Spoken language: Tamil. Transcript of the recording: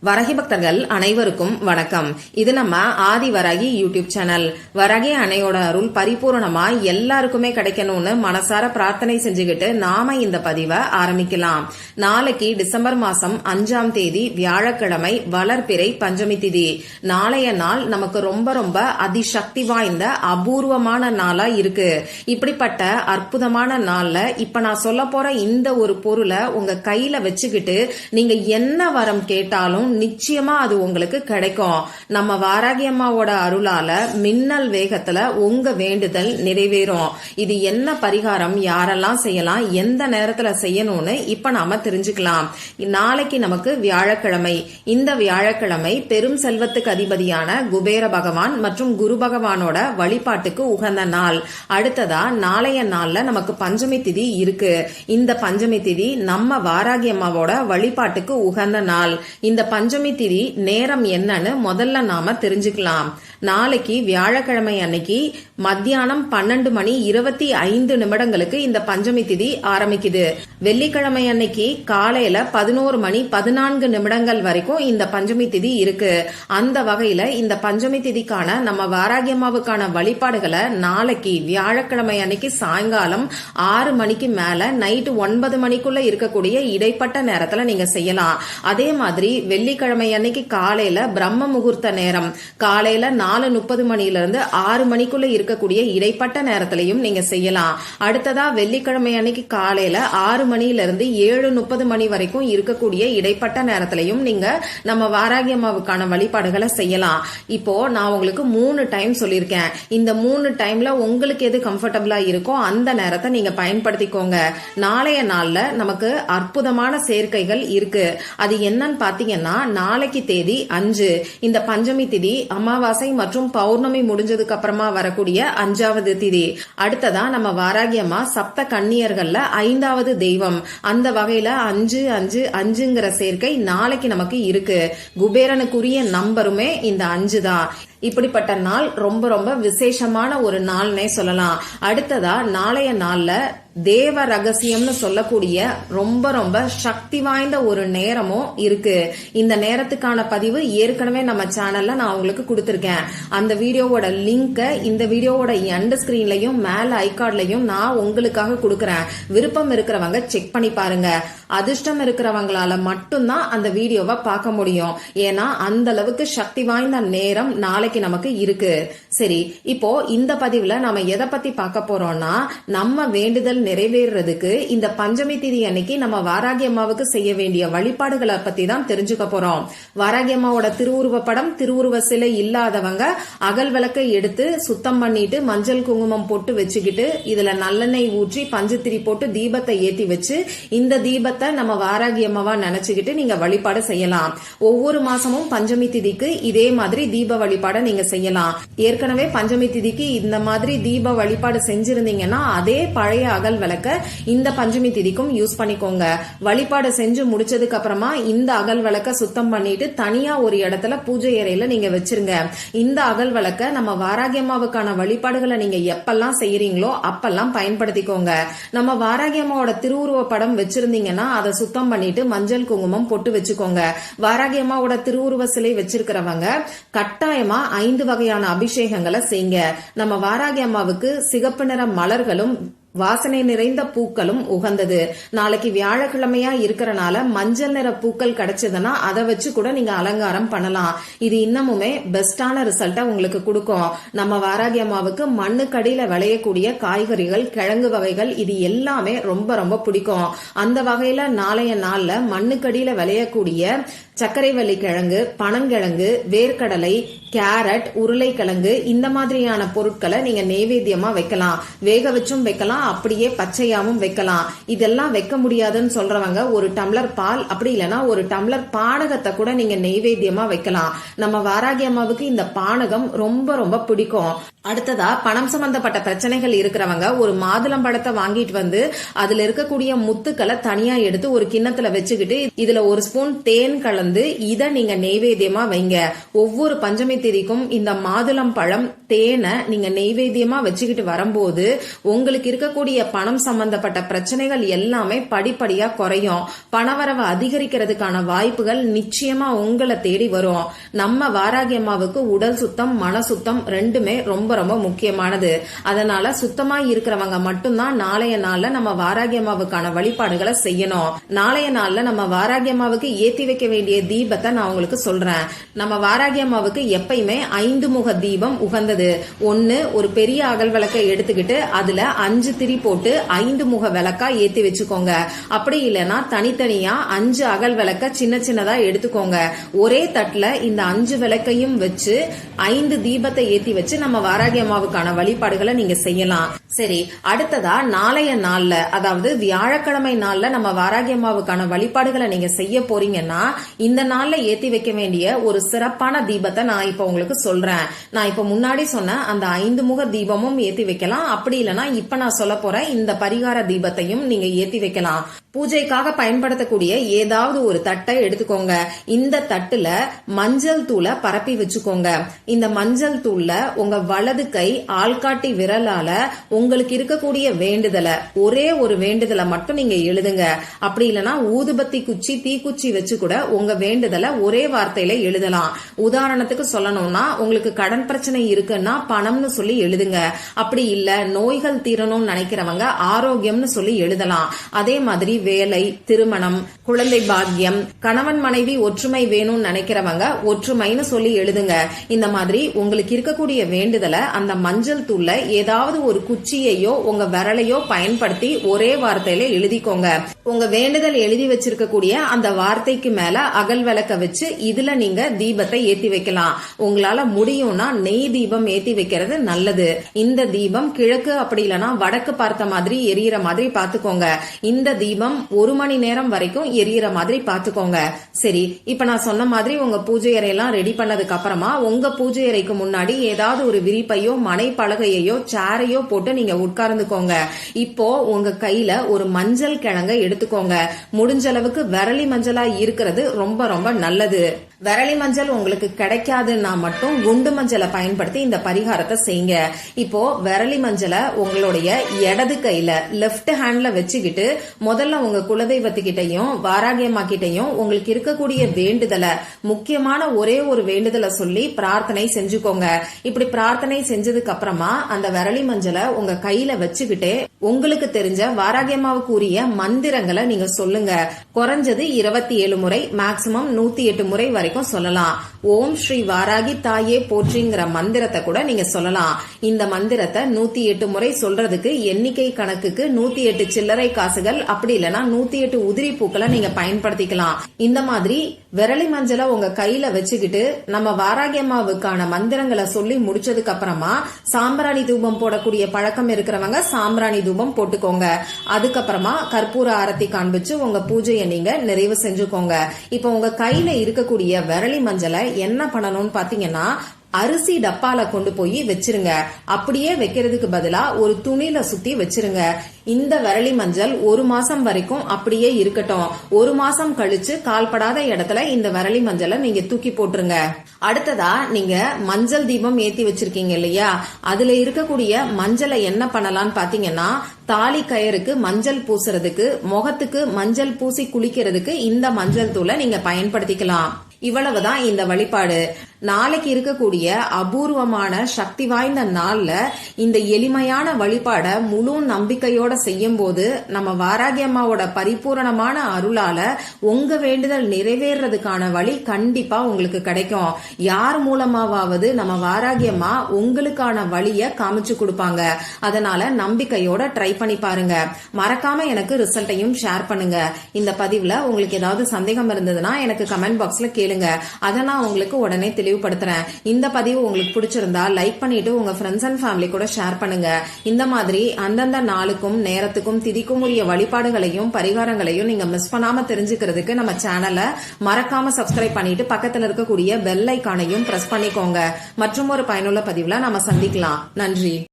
வரகி பக்தர்கள் அனைவருக்கும் வணக்கம். இது நம்ம ஆதி வராகி யூடியூப் சேனல். வரகி அன்னையோட அருள் பரிபூர்ணமா எல்லாருக்குமே கிடைக்கணும்னு மனசார பிரார்த்தனை செஞ்சுக்கிட்டு நாம இந்த பதிவை ஆரம்பிக்கலாம். நாளைக்கு டிசம்பர் மாசம் 5ஆம் தேதி வியாழக்கிழமை வளர்பிறை பஞ்சமி திதி. நாளைய நாள் நமக்கு ரொம்ப ரொம்ப அதிசக்தி வாய்ந்த அபூர்வமான நாளா இருக்கு. இப்படிப்பட்ட அற்புதமான நாள்ல இப்ப நான் சொல்ல போற இந்த ஒரு பொருளை உங்க கையில வச்சுக்கிட்டு நீங்க என்ன வரம் கேட்டாலும் நிச்சயமா அது உங்களுக்கு கிடைக்கும். நம்ம வாராகி அம்மாவோட அருளால மின்னல் வேகத்துல உங்க வேண்டுதல் நிறைவேறும். இது என்ன பரிகாரம், யாரெல்லாம் செய்யலாம், எந்த நேரத்துல செய்யணும்னு இப்ப நாம தெரிஞ்சுக்கலாம். நாளைக்கு நமக்கு வியாழக்கிழமை. இந்த வியாழக்கிழமை பெரும் செல்வத்துக்கு அதிபதியான குபேர பகவான் மற்றும் குரு பகவானோட வழிபாட்டுக்கு உகந்த நாள். அடுத்ததா நாளைய நாள்ல நமக்கு பஞ்சமி திதி இருக்கு. இந்த பஞ்சமி திதி நம்ம வாராகி அம்மாவோட வழிபாட்டுக்கு உகந்த நாள். இந்த பஞ்சமி திதி நேரம் என்னன்னு முதல்ல நாம தெரிஞ்சுக்கலாம். நாளைக்கு வியாழக்கிழமை அன்னைக்கு மத்தியானம் 12:25 இந்த பஞ்சமி திதி ஆரம்பிக்குது. வெள்ளிக்கிழமை அன்னைக்கு காலையில 11:14 வரைக்கும் இந்த பஞ்சமி திதி இருக்கு. அந்த வகையில இந்த பஞ்சமி திதிக்கான நம்ம வாராகி அம்மாவுக்கான வழிபாடுகளை நாளைக்கு வியாழக்கிழமை அன்னைக்கு சாயங்காலம் 6 மணிக்கு மேல நைட்டு 9 மணிக்குள்ள இருக்கக்கூடிய இடைப்பட்ட நேரத்துல நீங்க செய்யலாம். அதே மாதிரி வெள்ளிக்கிழமை அன்னைக்கு காலையில பிரம்ம முகூர்த்த நேரம் காலையில 4:30 6 மணிக்குள்ள இருக்கக்கூடிய இடைப்பட்ட நேரத்திலையும் நீங்க செய்யலாம். அடுத்ததா வெள்ளிக்கிழமை அன்னைக்கு காலையில 6 மணியிலிருந்து 7:30 வரைக்கும் இருக்கக்கூடிய இடைப்பட்ட நேரத்திலையும் நீங்க நம்ம வாராகி அம்மாவுக்கான வழிபாடுகளை செய்யலாம். இப்போ நான் உங்களுக்கு 3 டைம் சொல்லியிருக்கேன். இந்த 3 டைம்ல உங்களுக்கு எது கம்ஃபர்டபுளா இருக்கோ அந்த நேரத்தை நீங்க பயன்படுத்திக்கோங்க. நாளைய நாள்ல நமக்கு அற்புதமான சேர்க்கைகள் இருக்கு. அது என்னன்னு பாத்தீங்கன்னா நாளைக்கு தேதி 5. இந்த பஞ்சமி திதி அமாவாசை மற்றும் பௌர்ணமி முடிஞ்சதுக்கு அப்புறமா வரக்கூடிய 5வது திதி. அடுத்ததா நம்ம வாராகி அம்மா சப்த கன்னியர்கள்ல 5வது தெய்வம். அந்த வகையில 5-5-5ங்கிற சேர்க்கை நாளைக்கு நமக்கு இருக்கு. குபேரனுக்குரிய நம்பருமே இந்த 5 தான். இப்படிப்பட்ட நாள் ரொம்ப ரொம்ப விசேஷமான ஒரு நாள்னே சொல்லலாம். அடுத்ததா நாளைய நாள்ல தேவ ரகசியம்னு சொல்லக்கூடிய ரொம்ப ரொம்ப சக்தி வாய்ந்த ஒரு நேரமும் இருக்கு. இந்த நேரத்துக்கான பதிவு ஏற்கனவே நம்ம சேனல்ல நான் உங்களுக்கு கொடுத்திருக்கேன். அந்த வீடியோவோட லிங்க் இந்த வீடியோவோட எண்ட் ஸ்கிரீன்லயும் மேல ஐகார்ட்லயும் நான் உங்களுக்காக கொடுக்கறேன். விருப்பம் இருக்கிறவங்க செக் பண்ணி பாருங்க. அதிர்ஷ்டம் இருக்கிறவங்களால மட்டும்தான் அந்த வீடியோவை பார்க்க முடியும். ஏன்னா அந்த அளவுக்கு சக்தி வாய்ந்த நேரம் நாளைக்கு நமக்கு இருக்கு. சரி, இப்போ இந்த பதிவுல நாம எதை பத்தி பார்க்க போறோம்னா நம்ம வேண்டுதல் நிறைவேறதுக்கு இந்த பஞ்சமி திதி அன்னைக்கு நம்ம வாராகி அம்மாவுக்கு செய்ய வேண்டிய வழிபாடுகளை பத்தி தான் தெரிஞ்சுக்க போறோம். வாராகி அம்மாவோட திருவுருவ படம், திருவுருவ சிலை இல்லாதவங்க அகல் விளக்கை எடுத்து சுத்தம் பண்ணிட்டு மஞ்சள் குங்குமம் போட்டு வச்சுக்கிட்டு இதுல நல்லெண்ணெய் ஊற்றி பஞ்சுத்திரி போட்டு தீபத்தை ஏத்தி வச்சு இந்த தீபத்தை நம்ம வாராகி அம்மாவா நினைச்சுக்கிட்டு நீங்க வழிபாடு செய்யலாம். ஒவ்வொரு மாசமும் பஞ்சமி திதிக்கு இதே மாதிரி தீப வழிபாட நீங்க செய்யலாம். ஏற்கனவே பஞ்சமி திதிக்கு இந்த மாதிரி தீப வழிபாடு செஞ்சிருந்தீங்கன்னா அதே பழைய அகல் விளக்க இந்த பஞ்சமி திதிக்கும் யூஸ் பண்ணிக்கோங்க. வழிபாடு செஞ்சு முடிச்சதுக்கு அப்புறமா இந்த அகல் விளக்க சுத்தம் பண்ணிட்டு தனியா ஒரு இடத்துல பூஜை அறையில நீங்க வச்சிருங்க. இந்த அகல் விளக்க நம்ம வாராகி அம்மாவுக்கான வழிபாடுகளை நீங்க எப்பெல்லாம் செய்யறீங்களோ அப்பெல்லாம் பயன்படுத்திக்கோங்க. நம்ம வாராகி அம்மாவோட திருவுருவ படம் வச்சிருந்தீங்கன்னா அதை சுத்தம் பண்ணிட்டு மஞ்சள் குங்குமம் போட்டு வச்சுக்கோங்க. வாராகி அம்மாவோட திருவுருவ சிலை வச்சிருக்கிறவங்க கட்டாயமா 5 வகையான அபிஷேகங்களை செய்யுங்க. நம்ம வாராகி அம்மாவுக்கு சிகப்பு நிற மலர்களும் வாசனை நிறைந்த பூக்களும் உகந்தது. நாளைக்கு வியாழக்கிழமையா இருக்கிறனால மஞ்சள் நிற பூக்கள் கிடைச்சதுன்னா அதை வச்சு கூட நீங்க அலங்காரம் பண்ணலாம். இது இன்னமுமே பெஸ்டான ரிசல்ட்டை உங்களுக்கு கொடுக்கும். நம்ம வாராகி அம்மாவுக்கு மண்ணுக்கடியில விளையக்கூடிய காய்கறிகள், கிழங்கு வகைகள் இது எல்லாமே ரொம்ப ரொம்ப பிடிக்கும். அந்த வகையில நாளைய நாள்ல மண்ணுக்கடியில விளையக்கூடிய சர்க்கரைவள்ளி கிழங்கு, பனங்கிழங்கு, வேர்க்கடலை, கேரட், உருளைக்கிழங்கு இந்த மாதிரியான பொருட்களை நீங்க நெய்வேத்தியமா வைக்கலாம். வேக வச்சும் வைக்கலாம், அப்படியே பச்சையாவும் வைக்கலாம். இதெல்லாம் வைக்க முடியாதுன்னு சொல்றவங்க ஒரு டம்ளர் பால் அப்படி இல்லைன்னா ஒரு டம்ளர் பானகத்தை கூட நீங்க நெய்வேத்தியமா வைக்கலாம். நம்ம வாராகி அம்மாவுக்கு இந்த பானகம் ரொம்ப ரொம்ப பிடிக்கும். அடுத்ததா பணம் சம்பந்தப்பட்ட பிரச்சனைகள் இருக்கிறவங்க ஒரு மாதுளம்பழத்தை வாங்கிட்டு வந்து அதுல இருக்கக்கூடிய முத்துக்களை தனியா எடுத்து ஒரு கிண்ணத்துல வச்சுக்கிட்டு இதுல ஒரு ஸ்பூன் தேன் கலந்து இத நீங்க நெய்வேத்தியமா வைங்க. ஒவ்வொரு பஞ்சமி திதிக்கும் இந்த மாதுளம் பழம் தேனை நீங்க நெய்வேத்தியமா வச்சுக்கிட்டு வரும்போது உங்களுக்கு இருக்கக்கூடிய பணம் சம்பந்தப்பட்ட பிரச்சனைகள் எல்லாமே படிப்படியா குறையும். பணவரவு அதிகரிக்கிறதுக்கான வாய்ப்புகள் நிச்சயமா உங்களை தேடி வரும். நம்ம வாராகி அம்மாவுக்கு உடல் சுத்தம் மன சுத்தம் ரெண்டுமே ரொம்ப ரொம்ப முக்கியமானது. அதனால சுத்தமா இருக்கிறவங்க மட்டும்தான் நாளைய நாள்ல நம்ம வாராகி அம்மாவுக்கான வழிபாடுகளை செய்யணும். நாளைய நாள்ல நம்ம வாராகி அம்மாவுக்கு ஏத்தி வைக்க வேண்டிய தீபத்தை நான் உங்களுக்கு சொல்றேன். நம்ம வாராகி அம்மாவுக்கு எப்பயுமே 5 முக தீபம் உகந்தது. ஒன்னு, ஒரு பெரிய அகல் விளக்கை எடுத்துக்கிட்டு அதுல 5 திரி போட்டு 5 முக விளக்கா ஏத்தி வச்சுக்கோங்க. அப்படி இல்லைன்னா தனித்தனியா 5 அகல் விளக்க சின்ன சின்னதா எடுத்துக்கோங்க. ஒரே தட்டுல இந்த 5 விளக்கையும் வச்சு 5 தீபத்தை ஏத்தி வச்சு நம்ம வாராகி அம்மாவுக்கான வழிபாடுகளை நீங்க செய்யலாம். சரி, அடுத்ததா நாளைய நாள்ல, அதாவது வியாழக்கிழமை நாள்ல நம்ம வாராகி அம்மாவுக்கான வழிபாடுகளை நீங்க செய்ய போறீங்கன்னா இந்த நாள்ல ஏத்தி வைக்க வேண்டிய ஒரு சிறப்பான தீபத்தை நான் இப்ப உங்களுக்கு சொல்றேன். நான் இப்ப முன்னாடி சொன்ன அந்த 5 முக தீபமும் ஏத்தி வைக்கலாம். அப்படி இல்லைன்னா இப்ப நான் சொல்ல போற இந்த பரிகார தீபத்தையும் நீங்க ஏத்தி வைக்கலாம். பூஜைக்காக பயன்படுத்தக்கூடிய ஏதாவது ஒரு தட்டை எடுத்துக்கோங்க. இந்த தட்டுல மஞ்சள் தூளை பரப்பி வச்சுக்கோங்க. இந்த மஞ்சள் தூள்ல உங்க வலது கை ஆள்காட்டி விரலால உங்களுக்கு இருக்கக்கூடிய வேண்டுதலை, ஒரே ஒரு வேண்டுதலை மட்டும் நீங்க எழுதுங்க. அப்படி இல்லைன்னா ஊதுபத்தி குச்சி தீக்குச்சி வச்சு கூட உங்க வேண்டுதலை ஒரே வார்த்தையில எழுதலாம். உதாரணத்துக்கு சொல்லணும்னா உங்களுக்கு கடன் பிரச்சனை இருக்குன்னா பணம்னு சொல்லி எழுதுங்க. அப்படி இல்ல நோய்கள் தீரணும்னு நினைக்கிறவங்க ஆரோக்கியம்னு சொல்லி எழுதலாம். அதே மாதிரி வேலை, திருமணம், குழந்தை பாக்கியம், கணவன் மனைவி ஒற்றுமை வேணும்னு நினைக்கிறவங்க ஒற்றுமைன்னு சொல்லி எழுதுங்க. இந்த மாதிரி உங்களுக்கு இருக்கக்கூடிய வேண்டுதலை அந்த மஞ்சள் தூள்ல ஏதாவது ஒரு குச்சியையோ உங்க விரலையோ பயன்படுத்தி ஒரே வார்த்தையில எழுதிக்கோங்க. உங்க வேண்டுதல் எழுதி வச்சிருக்கக்கூடிய அந்த வார்த்தைக்கு மேல அகல் விளக்க வச்சு இதுல நீங்க தீபத்தை ஏத்தி வைக்கலாம். உங்களால முடியும்னா நெய் தீபம் ஏத்தி வைக்கிறது நல்லது. இந்த தீபம் கிழக்கு அப்படி இல்லைன்னா வடக்கு பார்த்த மாதிரி எரியற மாதிரி பாத்துக்கோங்க. இந்த தீபம் 1 மணி நேரம் வரைக்கும் எரியற மாதிரி பாத்துக்கோங்க. சரி, இப்ப நான் சொன்ன மாதிரி உங்க பூஜை அறையெல்லாம் ரெடி பண்ணதுக்கு அப்புறமா உங்க பூஜை அறைக்கு முன்னாடி ஏதாவது ஒரு விரிப்பையோ மனை பலகையோ சேரையோ போட்டு நீங்க உட்கார்ந்துக்கோங்க. இப்போ உங்க கையில ஒரு மஞ்சள் கிழங்க எடுத்துக்கோங்க. முடிஞ்ச அளவுக்கு விரலி மஞ்சளா இருக்கிறது ரொம்ப ரொம்ப நல்லது. விரலி மஞ்சள் உங்களுக்கு கிடைக்காதுன்னா மட்டும் குண்டு மஞ்சளை பயன்படுத்தி இந்த பரிகாரத்தை செய்யுங்க. இப்போ விரலி மஞ்சளை உங்களுடைய இடது கையில லெப்ட் ஹேண்ட்ல வச்சுக்கிட்டு முதல்ல உங்க குலதெய்வத்துக்கிட்டையும் வாராகி அம்மா கிட்டையும் உங்களுக்கு இருக்கக்கூடிய வேண்டுதலை, முக்கியமான ஒரே ஒரு வேண்டுதலை சொல்லி பிரார்த்தனை செஞ்சுக்கோங்க. இப்படி பிரார்த்தனை செஞ்சதுக்கு அப்புறமா அந்த விரலி மஞ்சளை உங்க கையில வச்சுக்கிட்டே உங்களுக்கு தெரிஞ்ச வாராகி அம்மாவுக்கு உரிய மந்திரங்களை நீங்க சொல்லுங்க. குறைஞ்சது 27 முறை, மேக்சிமம் 108 முறை வரைக்கும் சொல்லலாம். ஓம் ஸ்ரீ வாராகி தாயே போற்றிங்கிற மந்திரத்தை கூட நீங்க சொல்லலாம். இந்த மந்திரத்தை 108 முறை சொல்றதுக்கு எண்ணிக்கை கணக்குக்கு 108 சில்லறை காசுகள், அப்படி இல்லைன்னா 108 உதிரி பூக்களை நீங்க பயன்படுத்திக்கலாம். இந்த மாதிரி விரலி மஞ்சளை உங்க கையில வச்சுக்கிட்டு நம்ம வாராகி அம்மாவுக்கான மந்திரங்களை சொல்லி முடிச்சதுக்கு அப்புறமா சாம்பிராணி தூபம் போடக்கூடிய பழக்கம் இருக்கிறவங்க சாம்பிராணி தூபம் போட்டுக்கோங்க. அதுக்கப்புறமா கற்பூர ஆரத்தி காண்பிச்சு உங்க பூஜையை நீங்க நிறைவு செஞ்சுக்கோங்க. இப்ப உங்க கையில இருக்கக்கூடிய விரலி மஞ்சளை என்ன பண்ணணும்னு பாத்தீங்கன்னா அரிசி டப்பால கொண்டு போய் வச்சிருங்க. அப்படியே வைக்கிறதுக்கு பதிலா ஒரு துணியில சுத்தி வச்சிருங்க. இந்த விரலி மஞ்சள் 1 மாசம் வரைக்கும் அப்படியே இருக்கட்டும். 1 மாசம் கழிச்சு கால்படாத இடத்துல இந்த விரலி மஞ்சளை நீங்க தூக்கி போட்டுருங்க. அடுத்ததா நீங்க மஞ்சள் தீபம் ஏத்தி வச்சிருக்கீங்க இல்லையா, அதுல இருக்கக்கூடிய மஞ்சளை என்ன பண்ணலாம்னு பாத்தீங்கன்னா தாலி கயிறுக்கு மஞ்சள் பூசுறதுக்கு, முகத்துக்கு மஞ்சள் பூசி குளிக்கிறதுக்கு இந்த மஞ்சள் தூளை நீங்க பயன்படுத்திக்கலாம். இவ்வளவுதான் இந்த வழிபாடு. நாளைக்கு இருக்கக்கூடிய அபூர்வமான சக்தி வாய்ந்த நாள்ல இந்த எளிமையான வழிபாட முழு நம்பிக்கையோட செய்யும் போது நம்ம வாராகி அம்மாவோட பரிபூரணமான அருளால உங்க வேண்டுதல் நிறைவேறதுக்கான வழி கண்டிப்பா உங்களுக்கு கிடைக்கும். யார் மூலமாவது நம்ம வாராகி அம்மா உங்களுக்கான வழிய காமிச்சு கொடுப்பாங்க. அதனால நம்பிக்கையோட ட்ரை பண்ணி பாருங்க. மறக்காம எனக்கு ரிசல்ட்டையும் ஷேர் பண்ணுங்க. இந்த பதிவுல உங்களுக்கு ஏதாவது சந்தேகம் இருந்ததுன்னா எனக்கு கமெண்ட் பாக்ஸ்ல கேளுங்க. அதை நான் உங்களுக்கு உடனே தெளிவுபடுத்துறேன். இந்த பதிவு உங்களுக்கு பிடிச்சிருந்தா லைக் பண்ணிட்டு உங்க ஃப்ரெண்ட்ஸ் அண்ட் ஃபேமிலி கூட ஷேர் பண்ணுங்க. இந்த மாதிரி அந்தந்த நாளுக்கும் நேரத்துக்கும் திதிக்கும் உரிய வழிபாடுகளையும் பரிகாரங்களையும் நீங்க மிஸ் பண்ணாம தெரிஞ்சுக்கிறதுக்கு நம்ம சேனலை மறக்காம சப்ஸ்கிரைப் பண்ணிட்டு பக்கத்துல இருக்கக்கூடிய பெல் ஐகானையும் பிரஸ் பண்ணிக்கோங்க. மற்றும் ஒரு பயனுள்ள பதிவுல நம்ம சந்திக்கலாம். நன்றி.